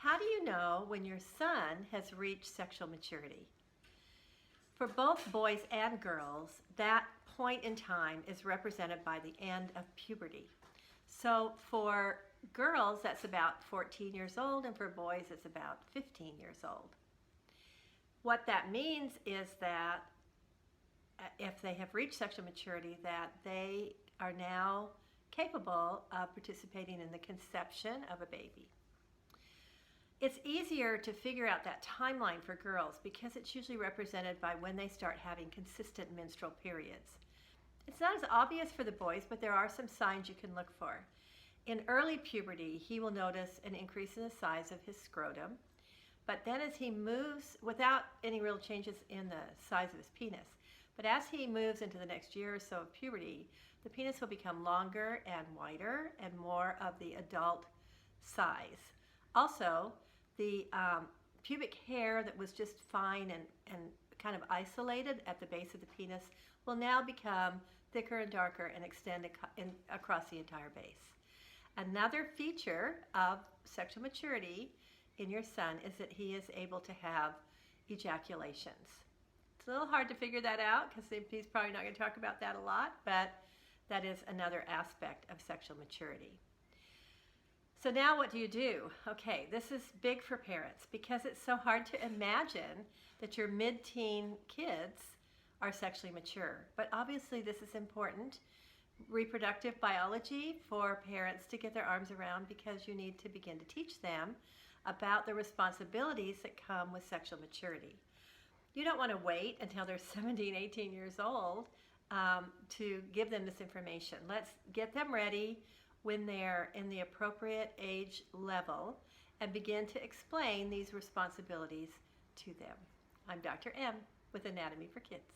How do you know when your son has reached sexual maturity? For both boys and girls, that point in time is represented by the end of puberty. So for girls, that's about 14 years old, and for boys, it's about 15 years old. What that means is that if they have reached sexual maturity, that they are now capable of participating in the conception of a baby. It's easier to figure out that timeline for girls because it's usually represented by when they start having consistent menstrual periods. It's not as obvious for the boys, but there are some signs you can look for. In early puberty, he will notice an increase in the size of his scrotum, but then as he moves, without any real changes in the size of his penis, but as he moves into the next year or so of puberty, the penis will become longer and wider and more of the adult size. Also, the pubic hair that was just fine and kind of isolated at the base of the penis will now become thicker and darker and extend across the entire base. Another feature of sexual maturity in your son is that he is able to have ejaculations. It's a little hard to figure that out because he's probably not going to talk about that a lot, but that is another aspect of sexual maturity. So now what do you do? Okay, this is big for parents because it's so hard to imagine that your mid-teen kids are sexually mature. But obviously this is important reproductive biology for parents to get their arms around because you need to begin to teach them about the responsibilities that come with sexual maturity. You don't want to wait until they're 17, 18 years old to give them this information. Let's get them ready when they're in the appropriate age level and begin to explain these responsibilities to them. I'm Dr. M with Anatomy for Kids.